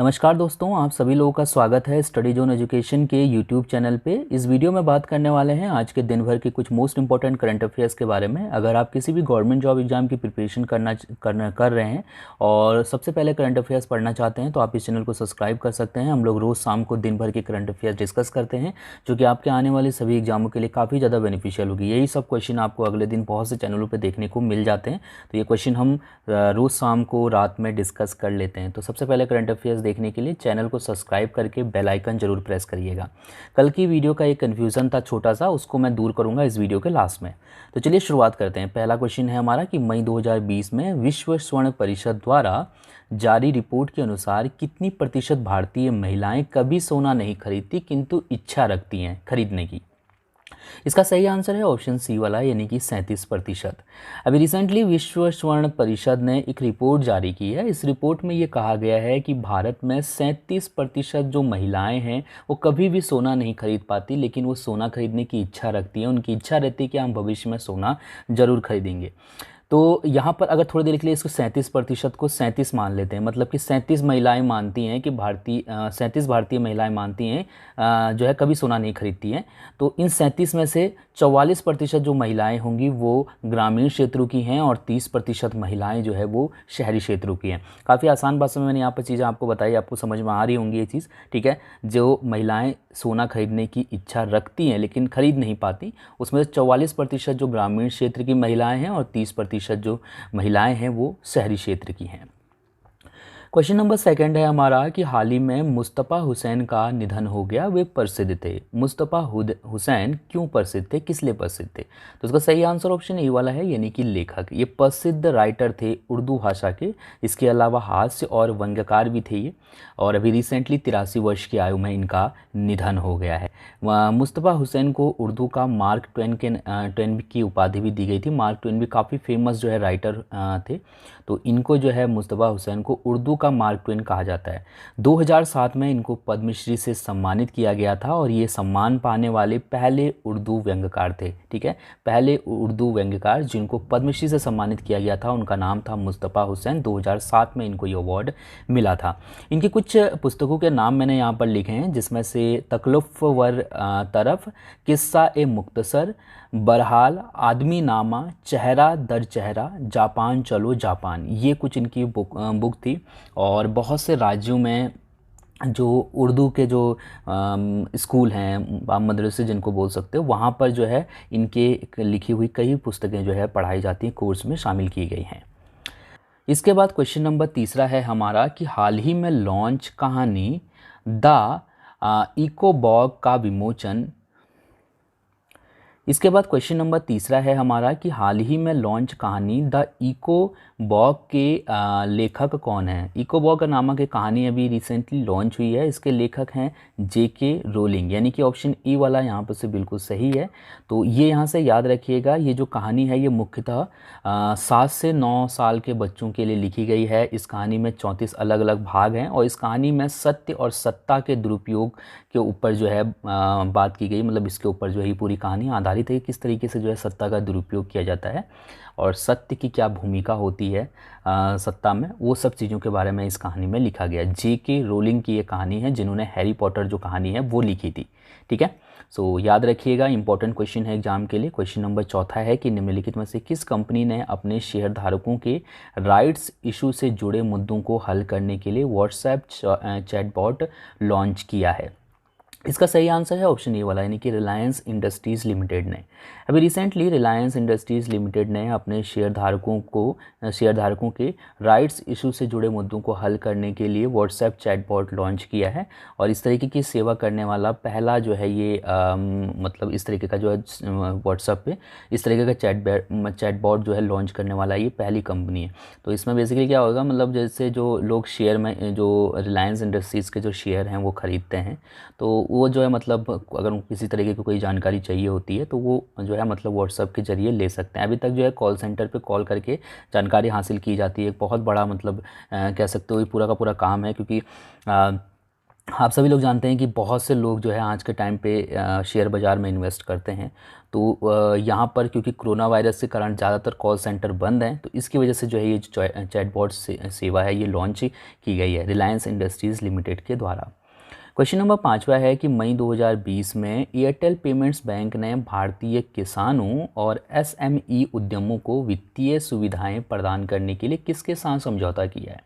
नमस्कार दोस्तों, आप सभी लोगों का स्वागत है स्टडी जोन एजुकेशन के यूट्यूब चैनल पे। इस वीडियो में बात करने वाले हैं आज के दिन भर के कुछ मोस्ट इंपॉर्टेंट करंट अफेयर्स के बारे में। अगर आप किसी भी गवर्नमेंट जॉब एग्जाम की प्रिपरेशन कर रहे हैं और सबसे पहले करंट अफेयर्स पढ़ना चाहते हैं तो आप इस चैनल को सब्सक्राइब कर सकते हैं। हम लोग रोज़ शाम को दिन भर के करंट अफेयर्स डिस्कस करते हैं जो कि आपके आने वाले सभी एग्जामों के लिए काफ़ी ज़्यादा बेनिफिशियल होगी। यही सब क्वेश्चन आपको अगले दिन बहुत से चैनलों पर देखने को मिल जाते हैं, तो ये क्वेश्चन हम रोज़ शाम को रात में डिस्कस कर लेते हैं। तो सबसे पहले करंट अफेयर्स देखने के लिए चैनल को सब्सक्राइब करके बेल आइकन जरूर प्रेस करिएगा। कल की वीडियो का एक कन्फ्यूज़न था छोटा सा, उसको मैं दूर करूंगा इस वीडियो के लास्ट में। तो चलिए शुरुआत करते हैं। पहला क्वेश्चन है हमारा कि मई 2020 में विश्व स्वर्ण परिषद द्वारा जारी रिपोर्ट के अनुसार कितनी प्रतिशत भारतीय महिलाएं कभी सोना नहीं खरीदती किंतु इच्छा रखती हैं खरीदने की। इसका सही आंसर है ऑप्शन सी वाला, यानी कि 37%। अभी रिसेंटली विश्व स्वर्ण परिषद ने एक रिपोर्ट जारी की है। इस रिपोर्ट में ये कहा गया है कि भारत में 37% जो महिलाएं हैं वो कभी भी सोना नहीं खरीद पाती, लेकिन वो सोना खरीदने की इच्छा रखती हैं। उनकी इच्छा रहती है कि हम भविष्य में सोना ज़रूर खरीदेंगे। तो यहाँ पर अगर थोड़ी देर के लिए इसको 37% को 37 मान लेते हैं, मतलब कि 37 महिलाएं मानती हैं कि 37 भारतीय महिलाएं मानती हैं जो है कभी सोना नहीं खरीदती हैं। तो इन 37 में से 44% जो महिलाएं होंगी वो ग्रामीण क्षेत्रों की हैं और 30% महिलाएं जो है वो शहरी क्षेत्रों की हैं। काफ़ी आसान भाषा में मैंने यहाँ पर चीज़ें आपको बताई, आपको समझ में आ रही होंगी ये चीज़, ठीक है। जो महिलाएँ सोना खरीदने की इच्छा रखती हैं लेकिन खरीद नहीं पाती, उसमें से 44% जो ग्रामीण क्षेत्र की महिलाएं हैं और 30% जो महिलाएं हैं वो शहरी क्षेत्र की हैं। क्वेश्चन नंबर सेकंड है हमारा कि हाल ही में मुस्तफ़ा हुसैन का निधन हो गया, वे प्रसिद्ध थे। मुस्तफ़ा हुसैन क्यों प्रसिद्ध थे, किस लिए प्रसिद्ध थे? तो इसका सही आंसर ऑप्शन ए वाला है, यानी कि लेखक। ये प्रसिद्ध राइटर थे उर्दू भाषा के, इसके अलावा हास्य और व्यंग्यकार भी थे ये। और अभी रिसेंटली 83 वर्ष की आयु में इनका निधन हो गया है। मुस्तफ़ा हुसैन को उर्दू का मार्क ट्वेन की उपाधि भी दी गई थी। मार्क ट्वेन भी काफ़ी फेमस जो है राइटर थे, तो इनको जो है मुस्तफ़ा हुसैन को उर्दू का मार्क ट्वेन कहा जाता है। 2007 में इनको पद्मश्री से सम्मानित किया गया था और ये सम्मान पाने वाले पहले उर्दू व्यंग्यकार थे, ठीक है। पहले उर्दू व्यंग्यकार जिनको पद्मश्री से सम्मानित किया गया था उनका नाम था मुस्तफ़ा हुसैन। 2007 में इनको ये अवार्ड मिला था। इनकी कुछ पुस्तकों के नाम मैंने यहाँ पर लिखे हैं, जिसमें से तकल्लुफ़ वर तरफ, किस्सा ए मुख्तसर, बहरहाल, आदमी नामा, चेहरा दर चेहरा, जापान चलो जापान, ये कुछ इनकी बुक थी। और बहुत से राज्यों में जो उर्दू के जो स्कूल हैं, मदरसे जिनको बोल सकते हो, वहाँ पर जो है इनके लिखी हुई कई पुस्तकें जो है पढ़ाई जाती हैं, कोर्स में शामिल की गई हैं। इसके बाद क्वेश्चन नंबर तीसरा है हमारा कि हाल ही में लॉन्च कहानी द इकोबॉग का विमोचन। इसके बाद क्वेश्चन नंबर तीसरा है हमारा कि हाल ही में लॉन्च कहानी द इकोबॉग के लेखक कौन है। इकोबॉग नामक एक कहानी अभी रिसेंटली लॉन्च हुई है, इसके लेखक हैं जेके रोलिंग, यानी कि ऑप्शन ई वाला यहाँ पर से बिल्कुल सही है। तो ये यहाँ से याद रखिएगा, ये जो कहानी है ये मुख्यतः 7 से 9 साल के बच्चों के लिए लिखी गई है। इस कहानी में 34 अलग अलग भाग हैं और इस कहानी में सत्य और सत्ता के दुरुपयोग के ऊपर जो है बात की गई, मतलब इसके ऊपर जो है पूरी कहानी आधारित है, किस तरीके से जो है सत्ता का दुरुपयोग किया जाता है और सत्य की क्या भूमिका होती है सत्ता में, वो सब चीज़ों के बारे में इस कहानी में लिखा गया। जेके रोलिंग की ये कहानी है जिन्होंने हैरी पॉटर जो कहानी है वो लिखी थी, ठीक है। सो याद रखिएगा, इंपॉर्टेंट क्वेश्चन है एग्जाम के लिए। क्वेश्चन नंबर चौथा है कि निम्नलिखित में से किस कंपनी ने अपने शेयर धारकों के राइट्स इशू से जुड़े मुद्दों को हल करने के लिए व्हाट्सएप चैटबॉट लॉन्च किया है। इसका सही आंसर है ऑप्शन ए वाला, यानी कि रिलायंस इंडस्ट्रीज़ लिमिटेड ने। अभी रिसेंटली रिलायंस इंडस्ट्रीज़ लिमिटेड ने अपने शेयरधारकों के राइट्स इशू से जुड़े मुद्दों को हल करने के लिए व्हाट्सएप चैटबॉट लॉन्च किया है और इस तरीके की सेवा करने वाला पहला जो है ये मतलब इस तरीके का जो है व्हाट्सएप पे इस तरीके का चैटबॉट जो है लॉन्च करने वाला ये पहली कंपनी है। तो इसमें बेसिकली क्या होगा, मतलब जैसे जो लोग शेयर में जो रिलायंस इंडस्ट्रीज़ के जो शेयर हैं वो ख़रीदते हैं, तो वो जो है मतलब अगर उनको किसी तरीके की कोई जानकारी चाहिए होती है तो वो जो है मतलब व्हाट्सएप के ज़रिए ले सकते हैं। अभी तक जो है कॉल सेंटर पे कॉल करके जानकारी हासिल की जाती है। एक बहुत बड़ा मतलब कह सकते हो ये पूरा का पूरा काम है, क्योंकि आप सभी लोग जानते हैं कि बहुत से लोग जो है आज के टाइम पे शेयर बाज़ार में इन्वेस्ट करते हैं। तो यहाँ पर क्योंकि कोरोना वायरस के कारण ज़्यादातर कॉल सेंटर बंद हैं, तो इसकी वजह से जो है ये चैटबॉट सेवा है ये लॉन्च की गई है रिलायंस इंडस्ट्रीज़ लिमिटेड के द्वारा। क्वेश्चन नंबर 5वां है कि मई 2020 में एयरटेल पेमेंट्स बैंक ने भारतीय किसानों और एसएमई उद्यमों को वित्तीय सुविधाएं प्रदान करने के लिए किसके साथ समझौता किया है?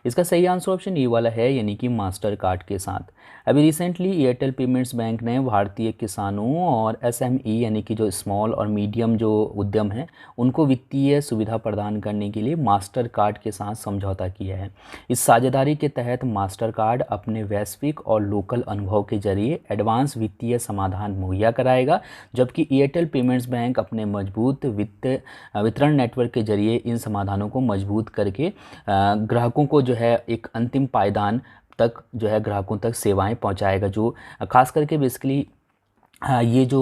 इसका सही आंसर ऑप्शन ए वाला है, यानी कि मास्टर कार्ड के साथ। अभी रिसेंटली एयरटेल पेमेंट्स बैंक ने भारतीय किसानों और एसएमई यानी कि जो स्मॉल और मीडियम जो उद्यम हैं उनको वित्तीय सुविधा प्रदान करने के लिए मास्टर कार्ड के साथ समझौता किया है। इस साझेदारी के तहत मास्टर कार्ड अपने वैश्विक और लोकल अनुभव के जरिए एडवांस वित्तीय समाधान मुहैया कराएगा, जबकि एयरटेल पेमेंट्स बैंक अपने मजबूत वितरण नेटवर्क के जरिए इन समाधानों को मजबूत करके ग्राहकों को जो है एक अंतिम पायदान तक जो है ग्राहकों तक सेवाएं पहुंचाएगा। जो खास करके बेसिकली ये जो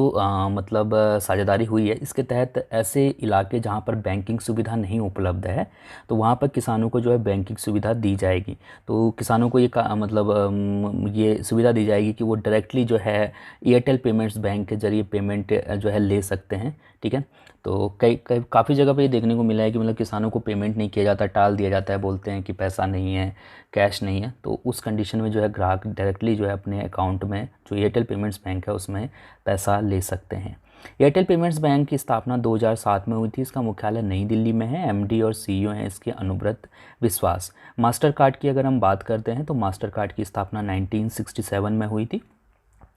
मतलब साझेदारी हुई है इसके तहत ऐसे इलाके जहाँ पर बैंकिंग सुविधा नहीं उपलब्ध है तो वहाँ पर किसानों को जो है बैंकिंग सुविधा दी जाएगी। तो किसानों को ये मतलब ये सुविधा दी जाएगी कि वो डायरेक्टली जो है एयरटेल पेमेंट्स बैंक के ज़रिए पेमेंट जो है ले सकते हैं। ठीक है, तो काफ़ी जगह पे ये देखने को मिला है कि मतलब किसानों को पेमेंट नहीं किया जाता, टाल दिया जाता है, बोलते हैं कि पैसा नहीं है, कैश नहीं है। तो उस कंडीशन में जो है ग्राहक डायरेक्टली जो है अपने अकाउंट में जो एयरटेल पेमेंट्स बैंक है उसमें पैसा ले सकते हैं। एयरटेल पेमेंट्स बैंक की स्थापना 2007 में हुई थी। इसका मुख्यालय नई दिल्ली में है। एमडी और सीईओ हैं इसके अनुव्रत विश्वास। मास्टर कार्ड की अगर हम बात करते हैं तो मास्टर कार्ड की स्थापना 1967 में हुई थी।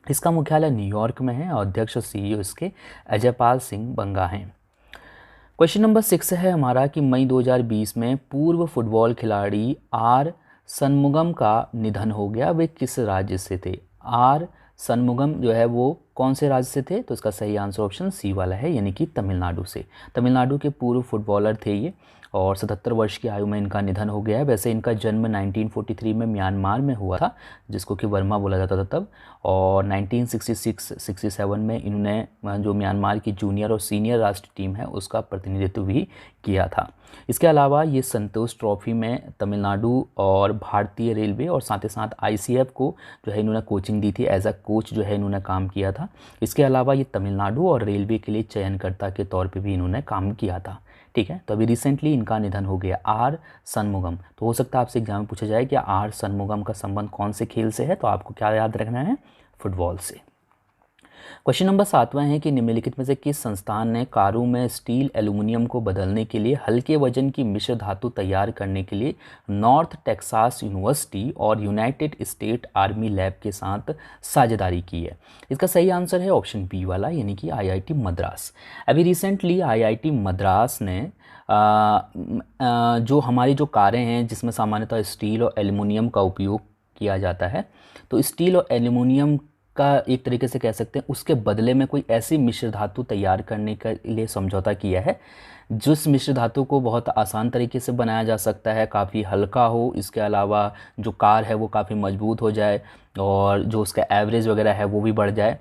इसका मुख्यालय न्यूयॉर्क में है और अध्यक्ष और सीईओ इसके अजयपाल सिंह बंगा हैं। क्वेश्चन नंबर 6 है हमारा कि मई 2020 में पूर्व फुटबॉल खिलाड़ी आर सनमुगम का निधन हो गया। वे किस राज्य से थे? आर सनमुगम जो है वो कौन से राज्य से थे? तो इसका सही आंसर ऑप्शन सी वाला है, यानी कि तमिलनाडु से। तमिलनाडु के पूर्व फुटबॉलर थे ये और 77 वर्ष की आयु में इनका निधन हो गया है। वैसे इनका जन्म 1943 में म्यांमार में हुआ था, जिसको कि बर्मा बोला जाता था तब, और 1966-67 में इन्होंने जो म्यांमार की जूनियर और सीनियर राष्ट्रीय टीम है उसका प्रतिनिधित्व भी किया था। इसके अलावा ये संतोष ट्रॉफी में तमिलनाडु और भारतीय रेलवे और साथ ही साथ आईसीएफ को जो है इन्होंने कोचिंग दी थी। एज अ कोच जो है इन्होंने काम किया था। इसके अलावा ये तमिलनाडु और रेलवे के लिए चयनकर्ता के तौर पे भी इन्होंने काम किया था। ठीक है, तो अभी रिसेंटली इनका निधन हो गया, आर सनमुगम। तो हो सकता है आपसे एग्जाम में पूछा जाए कि आर सनमुगम का संबंध कौन से खेल से है, तो आपको क्या याद रखना है? फुटबॉल से। क्वेश्चन नंबर 7वां है कि निम्नलिखित में से किस संस्थान ने कारों में स्टील एल्यूमिनियम को बदलने के लिए हल्के वजन की मिश्र धातु तैयार करने के लिए नॉर्थ टेक्सास यूनिवर्सिटी और यूनाइटेड स्टेट आर्मी लैब के साथ साझेदारी की है? इसका सही आंसर है ऑप्शन बी वाला, यानी कि आईआईटी मद्रास। अभी रिसेंटली आईआईटी मद्रास ने जो हमारी जो कारें हैं जिसमें सामान्यतः स्टील और एल्यूमिनियम का उपयोग किया जाता है, तो स्टील और एल्यूमिनियम का एक तरीके से कह सकते हैं उसके बदले में कोई ऐसी मिश्र धातु तैयार करने के लिए समझौता किया है जिस मिश्र धातु को बहुत आसान तरीके से बनाया जा सकता है, काफ़ी हल्का हो, इसके अलावा जो कार है वो काफ़ी मजबूत हो जाए और जो उसका एवरेज वगैरह है वो भी बढ़ जाए।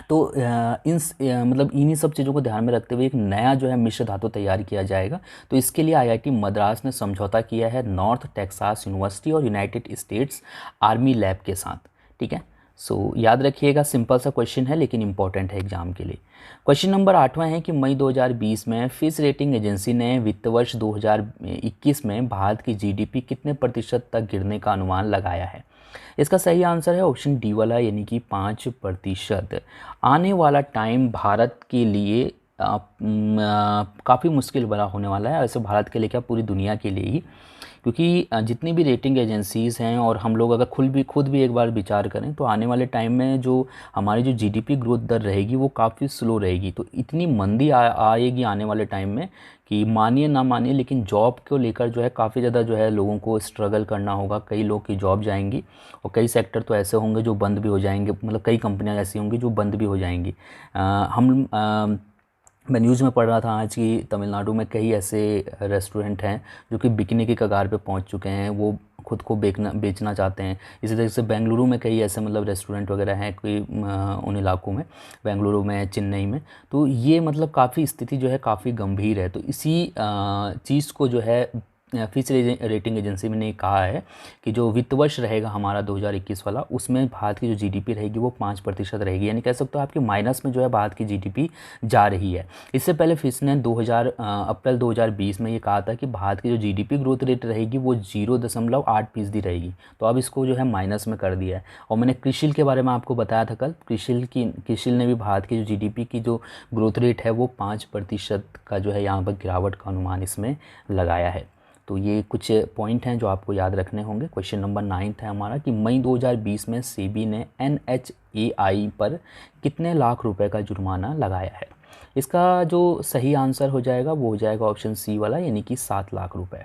तो मतलब इन्हीं सब चीज़ों को ध्यान में रखते हुए एक नया जो है मिश्र धातु तैयार किया जाएगा। तो इसके लिए आईआईटी मद्रास ने समझौता किया है नॉर्थ टेक्सास यूनिवर्सिटी और यूनाइटेड स्टेट्स आर्मी लैब के साथ। ठीक है, सो याद रखिएगा, सिंपल सा क्वेश्चन है लेकिन इंपॉर्टेंट है एग्जाम के लिए। क्वेश्चन नंबर 8वां है कि मई 2020 में फिच रेटिंग एजेंसी ने वित्त वर्ष 2021 में भारत की जीडीपी कितने प्रतिशत तक गिरने का अनुमान लगाया है? इसका सही आंसर है ऑप्शन डी वाला, यानी कि 5%। आने वाला टाइम भारत के लिए काफ़ी मुश्किल भरा होने वाला है, ऐसे भारत के लिए क्या पूरी दुनिया के लिए ही, क्योंकि जितनी भी रेटिंग एजेंसीज़ हैं और हम लोग अगर खुद भी एक बार विचार करें तो आने वाले टाइम में जो हमारी जो जीडीपी ग्रोथ दर रहेगी वो काफ़ी स्लो रहेगी। तो इतनी मंदी आएगी आने वाले टाइम में कि मानिए ना मानिए लेकिन जॉब को लेकर जो है काफ़ी ज़्यादा जो है लोगों को स्ट्रगल करना होगा। कई लोग की जॉब जाएंगी और कई सेक्टर तो ऐसे होंगे जो बंद भी हो जाएंगे, मतलब कई कंपनियाँ ऐसी होंगी जो बंद भी हो जाएंगी। मैं न्यूज़ में पढ़ रहा था आज कि तमिलनाडु में कई ऐसे रेस्टोरेंट हैं जो कि बिकने की कगार पे पहुंच चुके हैं, वो खुद को बेचना चाहते हैं। इसी तरह से बेंगलुरु में कई ऐसे मतलब रेस्टोरेंट वगैरह हैं कोई उन इलाकों में, बेंगलुरु में, चेन्नई में। तो ये मतलब काफ़ी स्थिति जो है काफ़ी गंभीर है। तो इसी चीज़ को जो है फिच रेटिंग एजेंसी ने कहा है कि जो वित्त वर्ष रहेगा हमारा 2021 वाला, उसमें भारत की जो जीडीपी रहेगी वो 5% रहेगी, यानी कह सकते हो आपकी माइनस में जो है भारत की जीडीपी जा रही है। इससे पहले फिच ने अप्रैल 2020 में ये कहा था कि भारत की जो जीडीपी ग्रोथ रेट रहेगी वो 0.8% रहेगी, तो अब इसको जो है माइनस में कर दिया है। और मैंने क्रिशिल के बारे में आपको बताया था कल, क्रिशिल ने भी भारत की जो जीडीपी की जो ग्रोथ रेट है वो 5% का जो है यहाँ पर गिरावट का अनुमान इसमें लगाया है। तो ये कुछ पॉइंट हैं जो आपको याद रखने होंगे। क्वेश्चन नंबर 9 है हमारा कि मई 2020 में सेबी ने NHAI पर कितने लाख रुपए का जुर्माना लगाया है। इसका जो सही आंसर हो जाएगा वो हो जाएगा ऑप्शन सी वाला, यानी कि 7 लाख रुपए।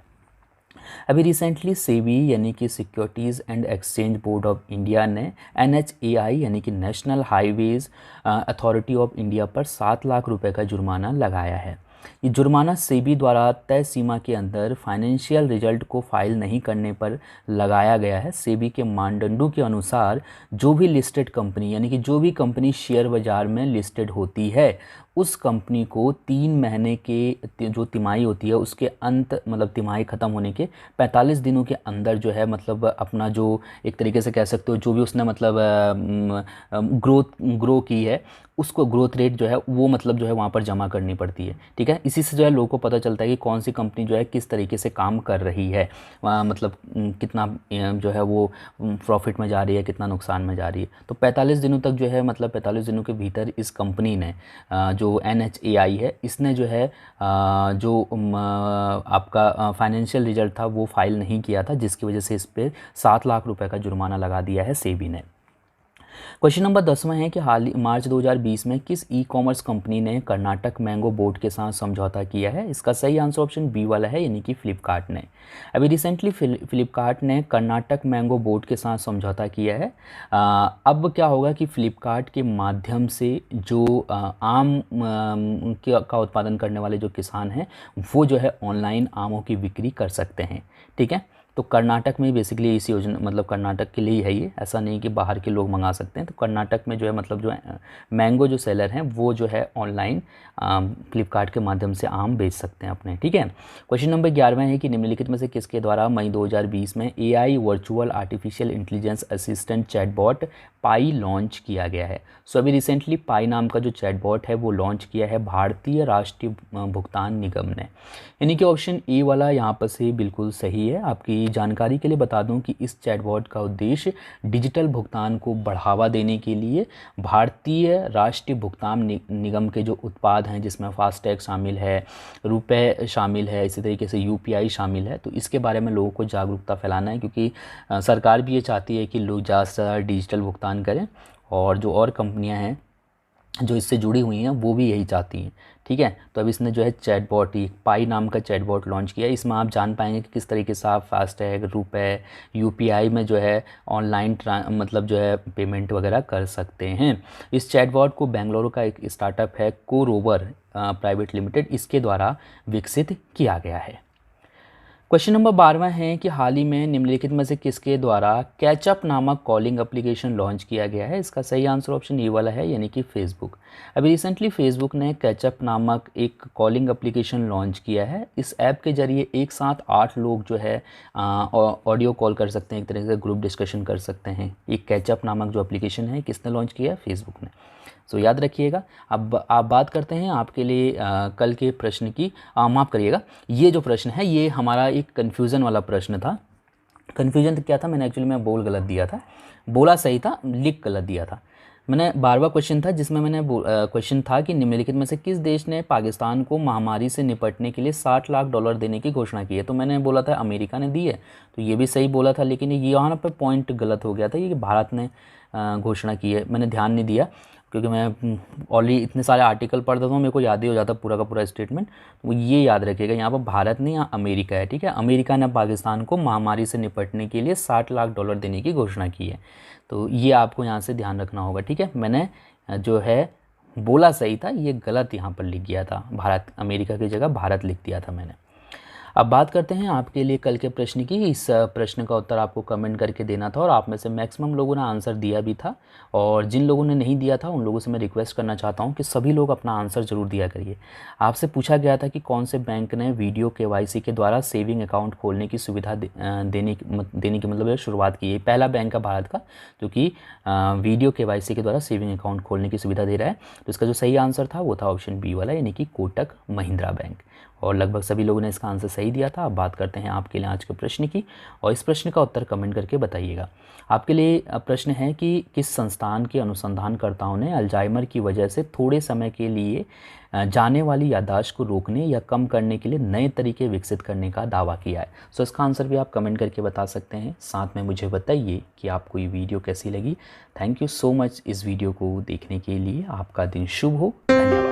अभी रिसेंटली सेबी यानी कि securities and exchange board of India ने NHAI यानी कि national highways authority of India पर 7 लाख रुपए का जुर्माना लगाया है। ये जुर्माना सेबी द्वारा तय सीमा के अंदर फाइनेंशियल रिजल्ट को फाइल नहीं करने पर लगाया गया है। सेबी के मानदंडों के अनुसार जो भी लिस्टेड कंपनी यानी कि जो भी कंपनी शेयर बाज़ार में लिस्टेड होती है उस कंपनी को 3 महीने के जो तिमाही होती है उसके अंत मतलब तिमाही ख़त्म होने के 45 दिनों के अंदर जो है मतलब अपना जो एक तरीके से कह सकते हो जो भी उसने मतलब ग्रो की है उसको ग्रोथ रेट जो है वो मतलब जो है वहाँ पर जमा करनी पड़ती है। ठीक है, इसी से जो है लोगों को पता चलता है कि कौन सी कंपनी जो है किस तरीके से काम कर रही है, मतलब कितना जो है वो प्रॉफिट में जा रही है, कितना नुकसान में जा रही है। तो 45 दिनों तक जो है मतलब 45 दिनों के भीतर इस कंपनी ने जो NHAI है इसने जो है जो आपका फाइनेंशियल रिजल्ट था वो फाइल नहीं किया था, जिसकी वजह से इस पर 7 लाख रुपए का जुर्माना लगा दिया है सेबी ने। क्वेश्चन नंबर 10वां है कि हाल ही मार्च 2020 में किस ई कॉमर्स कंपनी ने कर्नाटक मैंगो बोर्ड के साथ समझौता किया है। इसका सही आंसर ऑप्शन बी वाला है, यानी कि फ्लिपकार्ट ने। अभी रिसेंटली फ्लिपकार्ट ने कर्नाटक मैंगो बोर्ड के साथ समझौता किया है। अब क्या होगा कि फ्लिपकार्ट के माध्यम से जो आम का उत्पादन करने वाले जो किसान हैं वो जो है ऑनलाइन आमों की बिक्री कर सकते हैं। ठीक है, तो कर्नाटक में बेसिकली इस योजना मतलब कर्नाटक के लिए ही है ये, ऐसा नहीं कि बाहर के लोग मंगा सकते हैं। तो कर्नाटक में जो है मतलब जो मैंगो जो सेलर हैं वो जो है ऑनलाइन फ्लिपकार्ट के माध्यम से आम बेच सकते हैं अपने। ठीक है, क्वेश्चन नंबर 11वां है कि निम्नलिखित में से किसके द्वारा मई 2020 में AI virtual artificial intelligence assistant chatbot Pi launch किया गया है। सो अभी रिसेंटली पाई नाम का जो चैटबॉट है वो लॉन्च किया है भारतीय राष्ट्रीय भुगतान निगम ने, यानी कि ऑप्शन ए वाला यहाँ पर से बिल्कुल सही है। आपकी जानकारी के लिए बता दूं कि इस चैटबॉट का उद्देश्य डिजिटल भुगतान को बढ़ावा देने के लिए भारतीय राष्ट्रीय भुगतान निगम के जो उत्पाद हैं जिसमें फास्टैग शामिल है, रुपए शामिल है, इसी तरीके से UPI शामिल है, तो इसके बारे में लोगों को जागरूकता फैलाना है, क्योंकि सरकार भी ये चाहती है कि लोग ज़्यादा से ज़्यादा डिजिटल भुगतान करें और जो और कंपनियां हैं जो इससे जुड़ी हुई हैं वो भी यही चाहती हैं। ठीक है, तो अब इसने जो है चैटबॉट ही पाई नाम का चैटबॉट लॉन्च किया। इसमें आप जान पाएंगे कि किस तरीके से आप फास्टैग, रुपए, UPI में जो है ऑनलाइन मतलब जो है पेमेंट वगैरह कर सकते हैं। इस चैटबॉट को बेंगलुरु का एक स्टार्टअप है कोरोवर प्राइवेट लिमिटेड, इसके द्वारा विकसित किया गया है। क्वेश्चन नंबर 12वां है कि हाल ही में निम्नलिखित में से किसके द्वारा कैचअप नामक कॉलिंग एप्लीकेशन लॉन्च किया गया है। इसका सही आंसर ऑप्शन ए वाला है, यानी कि फेसबुक। अभी रिसेंटली फेसबुक ने कैचअप नामक एक कॉलिंग एप्लीकेशन लॉन्च किया है। इस ऐप के जरिए एक साथ 8 लोग जो है ऑडियो कॉल कर सकते हैं, एक तरह से ग्रुप डिस्कशन कर सकते हैं। एक कैचअप नामक जो एप्लीकेशन है किसने लॉन्च किया है, फेसबुक ने। सो याद रखिएगा। अब आप बात करते हैं आपके लिए कल के प्रश्न की। माफ़ करिएगा, ये जो प्रश्न है ये हमारा एक कन्फ्यूज़न वाला प्रश्न था। कन्फ्यूजन तो क्या था, मैंने एक्चुअली मैं बोल गलत दिया था, बोला सही था, लिख गलत दिया था। मैंने 12वां क्वेश्चन था जिसमें मैंने क्वेश्चन था कि निम्नलिखित में से किस देश ने पाकिस्तान को महामारी से निपटने के लिए $60 लाख देने की घोषणा की है। तो मैंने बोला था अमेरिका ने दी है, तो ये भी सही बोला था, लेकिन ये यहाँ पर पॉइंट गलत हो गया था, ये भारत ने घोषणा की है। मैंने ध्यान नहीं दिया क्योंकि मैं ऑलरेडी इतने सारे आर्टिकल पढ़ता हूँ, मेरे को याद ही हो जाता पूरा का पूरा स्टेटमेंट। तो ये याद रखिएगा, यहाँ पर भारत नहीं, यहाँ अमेरिका है। ठीक है, अमेरिका ने पाकिस्तान को महामारी से निपटने के लिए $60 लाख देने की घोषणा की है। तो ये आपको यहाँ से ध्यान रखना होगा। ठीक है, मैंने जो है बोला सही था, ये गलत यहाँ पर लिख गया था, भारत, अमेरिका की जगह भारत लिख दिया था मैंने। अब बात करते हैं आपके लिए कल के प्रश्न की। इस प्रश्न का उत्तर आपको कमेंट करके देना था और आप में से मैक्सिमम लोगों ने आंसर दिया भी था, और जिन लोगों ने नहीं दिया था उन लोगों से मैं रिक्वेस्ट करना चाहता हूं कि सभी लोग अपना आंसर ज़रूर दिया करिए। आपसे पूछा गया था कि कौन से बैंक ने वीडियो केवाईसी के द्वारा सेविंग अकाउंट खोलने की सुविधा देने की मतलब शुरुआत की है। पहला बैंक है भारत का जो कि वीडियो केवाईसी के द्वारा सेविंग अकाउंट खोलने की सुविधा दे रहा है। तो इसका जो सही आंसर था वो था ऑप्शन बी वाला, यानी कि कोटक महिंद्रा बैंक। और लगभग सभी लोगों ने इसका आंसर सही दिया था। अब बात करते हैं आपके लिए आज के प्रश्न की, और इस प्रश्न का उत्तर कमेंट करके बताइएगा। आपके लिए प्रश्न है कि किस संस्थान के अनुसंधानकर्ताओं ने अल्जाइमर की वजह से थोड़े समय के लिए जाने वाली याददाश्त को रोकने या कम करने के लिए नए तरीके विकसित करने का दावा किया है। सो इसका आंसर भी आप कमेंट करके बता सकते हैं। साथ में मुझे बताइए कि आपको ये वीडियो कैसी लगी। थैंक यू सो मच इस वीडियो को देखने के लिए। आपका दिन शुभ हो। धन्यवाद।